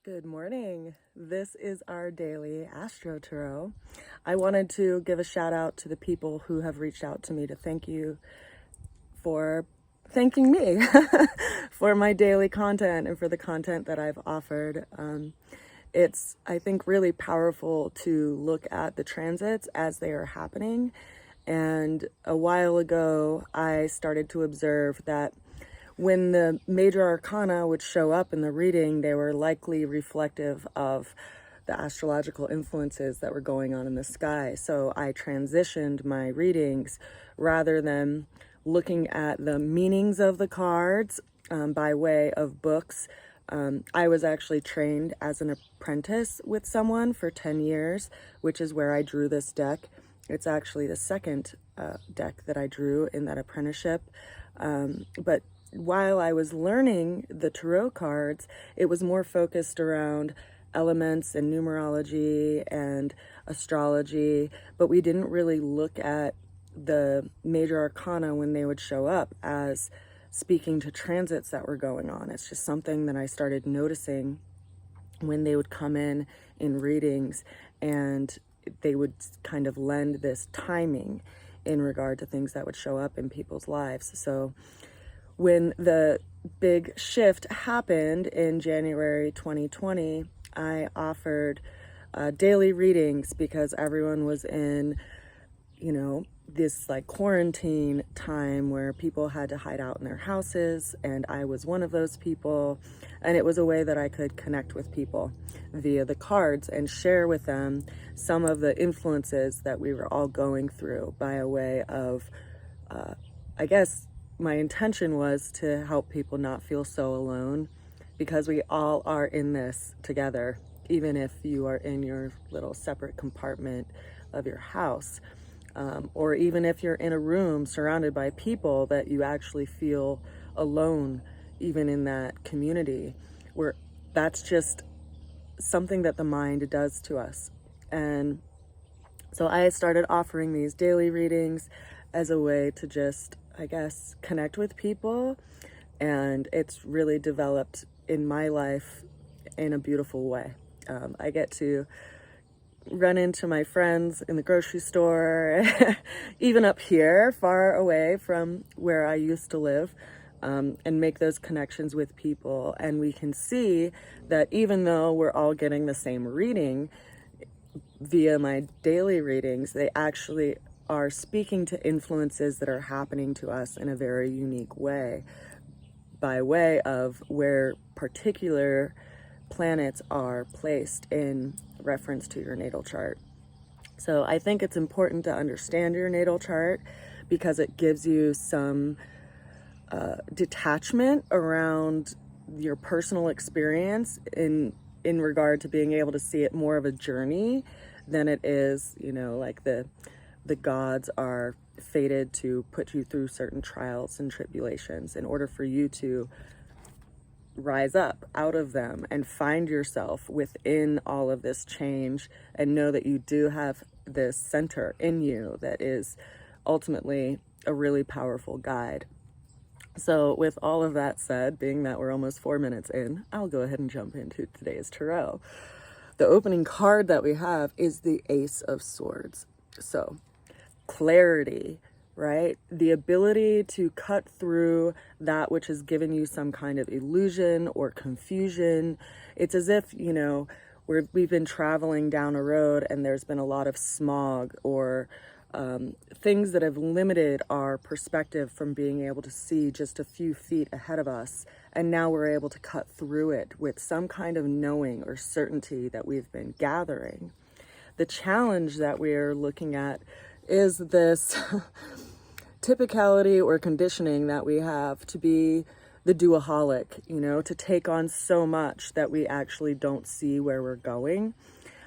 Good morning. This is our daily Astro Tarot. I wanted to give a shout out to the people who have reached out to me to thank you for thanking me for my daily content and for the content that I've offered. It's, I think, really powerful to look at the transits as they are happening. And a while ago, I started to observe that when the major arcana would show up in the reading, they were likely reflective of the astrological influences that were going on in the sky. So I transitioned my readings rather than looking at the meanings of the cards by way of books. I was actually trained as an apprentice with someone for 10 years, which is where I drew this deck. It's actually the second deck that I drew in that apprenticeship. But while I was learning the tarot cards, it was more focused around elements and numerology and astrology, but we didn't really look at the major arcana when they would show up as speaking to transits that were going on. It's just something that I started noticing when they would come in readings, and they would kind of lend this timing in regard to things that would show up in people's lives. So when the big shift happened in January 2020, I offered daily readings because everyone was in, this like quarantine time where people had to hide out in their houses, and I was one of those people. And it was a way that I could connect with people via the cards and share with them some of the influences that we were all going through by a way of, I guess, my intention was to help people not feel so alone, because we all are in this together, even if you are in your little separate compartment of your house, or even if you're in a room surrounded by people that you actually feel alone, even in that community, where that's just something that the mind does to us. And so I started offering these daily readings as a way to just, I guess, connect with people. And it's really developed in my life in a beautiful way. I get to run into my friends in the grocery store, even up here, far away from where I used to live, and make those connections with people. And we can see that even though we're all getting the same reading via my daily readings, they actually are speaking to influences that are happening to us in a very unique way, by way of where particular planets are placed in reference to your natal chart. So I think it's important to understand your natal chart because it gives you some detachment around your personal experience in regard to being able to see it more of a journey than it is, like the gods are fated to put you through certain trials and tribulations in order for you to rise up out of them and find yourself within all of this change, and know that you do have this center in you that is ultimately a really powerful guide. So with all of that said, being that we're almost 4 minutes in, I'll go ahead and jump into today's tarot. The opening card that we have is the Ace of Swords. So clarity, right? The ability to cut through that which has given you some kind of illusion or confusion. It's as if, we've been traveling down a road and there's been a lot of smog or things that have limited our perspective from being able to see just a few feet ahead of us. And now we're able to cut through it with some kind of knowing or certainty that we've been gathering. The challenge that we're looking at is this typicality or conditioning that we have to be the doaholic, to take on so much that we actually don't see where we're going.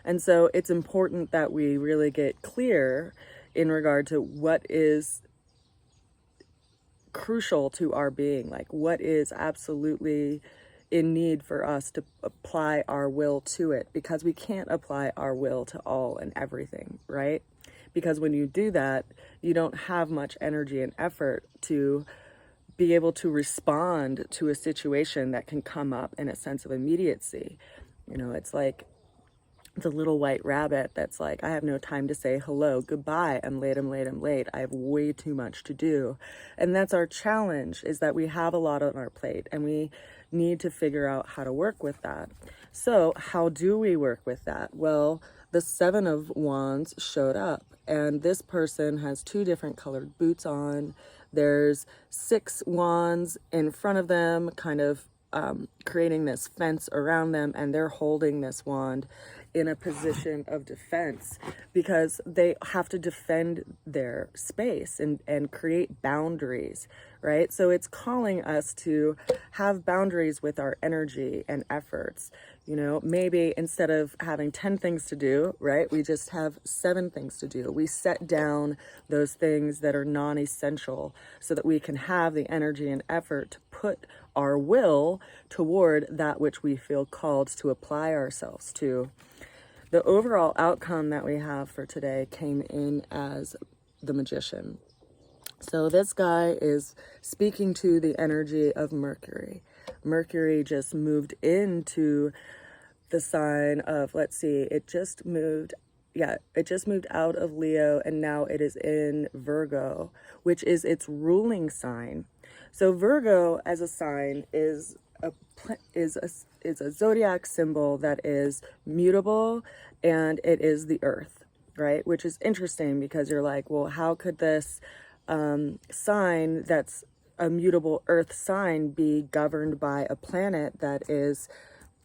And so it's important that we really get clear in regard to what is crucial to our being, like what is absolutely in need for us to apply our will to it, because we can't apply our will to all and everything, right? Because when you do that, you don't have much energy and effort to be able to respond to a situation that can come up in a sense of immediacy. You know, it's like the little white rabbit that's like, I have no time to say hello, goodbye, I'm late, I'm late, I'm late. I have way too much to do. And that's our challenge, is that we have a lot on our plate and we need to figure out how to work with that. So how do we work with that? Well, the Seven of Wands showed up, and this person has two different colored boots on. There's 6 wands in front of them, kind of creating this fence around them, and they're holding this wand in a position of defense because they have to defend their space and create boundaries, right? So it's calling us to have boundaries with our energy and efforts. You know, maybe instead of having 10 things to do, right, we just have 7 things to do. We set down those things that are non-essential so that we can have the energy and effort to put our will toward that which we feel called to apply ourselves to. The overall outcome that we have for today came in as the Magician. So this guy is speaking to the energy of Mercury. Mercury just moved into the sign of, let's see, it just moved out of Leo, and now it is in Virgo, which is its ruling sign. So Virgo as a sign is a zodiac symbol that is mutable, and it is the earth, right? Which is interesting because you're like, well, how could this sign that's a mutable earth sign be governed by a planet that is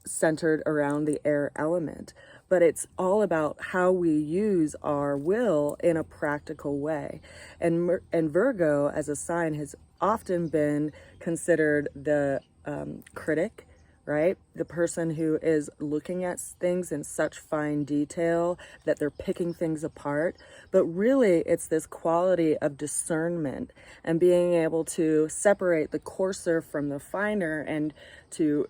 centered around the air element? But it's all about how we use our will in a practical way. And Virgo as a sign has often been considered the critic, right? The person who is looking at things in such fine detail that they're picking things apart. But really, it's this quality of discernment and being able to separate the coarser from the finer, and to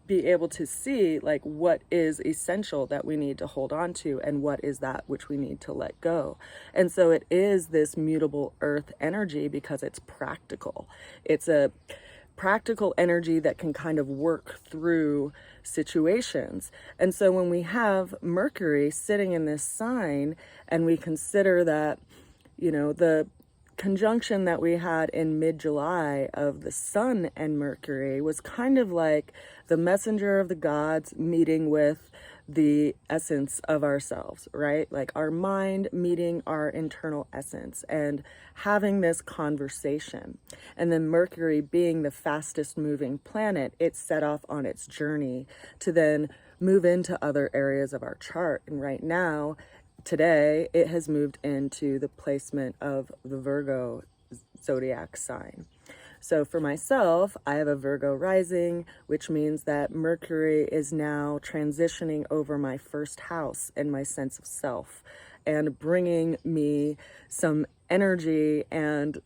be able to see like what is essential that we need to hold on to and what is that which we need to let go. And so it is this mutable earth energy because it's practical. It's a practical energy that can kind of work through situations. And so when we have Mercury sitting in this sign, and we consider that, you know, the conjunction that we had in mid-July of the Sun and Mercury was kind of like the messenger of the gods meeting with the essence of ourselves, right? Like our mind meeting our internal essence and having this conversation. And then Mercury being the fastest moving planet, it set off on its journey to then move into other areas of our chart. And right now, today, it has moved into the placement of the Virgo zodiac sign. So for myself, I have a Virgo rising, which means that Mercury is now transitioning over my first house and my sense of self, and bringing me some energy and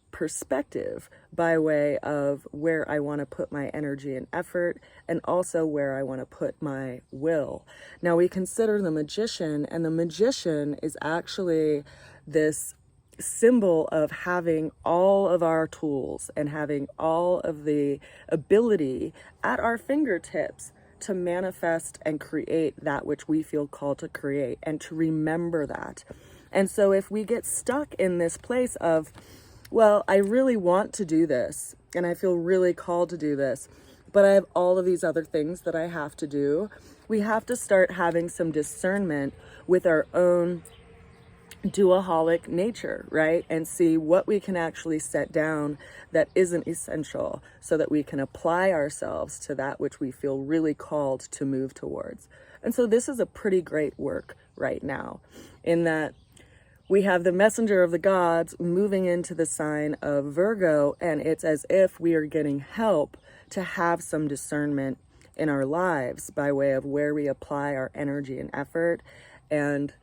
perspective by way of where I want to put my energy and effort, and also where I want to put my will. Now we consider the Magician, and the Magician is actually this symbol of having all of our tools and having all of the ability at our fingertips to manifest and create that which we feel called to create, and to remember that. And so if we get stuck in this place of, well, I really want to do this and I feel really called to do this, but I have all of these other things that I have to do, we have to start having some discernment with our own duaholic nature, right? And see what we can actually set down that isn't essential, so that we can apply ourselves to that which we feel really called to move towards. And so this is a pretty great work right now, in that we have the messenger of the gods moving into the sign of Virgo, and it's as if we are getting help to have some discernment in our lives by way of where we apply our energy and effort, and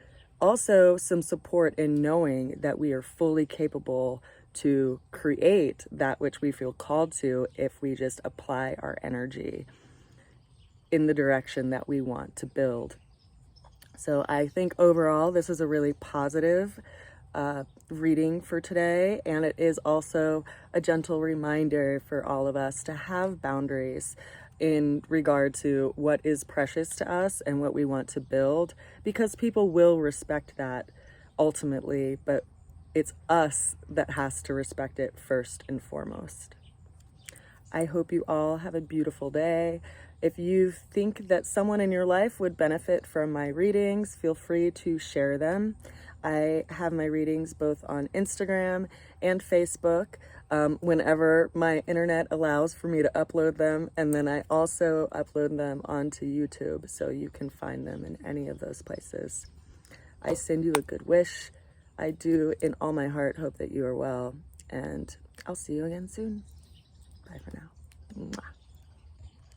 also some support in knowing that we are fully capable to create that which we feel called to if we just apply our energy in the direction that we want to build. So I think overall this is a really positive reading for today, and it is also a gentle reminder for all of us to have boundaries in regard to what is precious to us and what we want to build, because people will respect that ultimately, but it's us that has to respect it first and foremost. I hope you all have a beautiful day. If you think that someone in your life would benefit from my readings, feel free to share them. I have my readings both on Instagram and Facebook whenever my internet allows for me to upload them. And then I also upload them onto YouTube, so you can find them in any of those places. I send you a good wish. I do, in all my heart, hope that you are well. And I'll see you again soon. Bye for now. Mwah.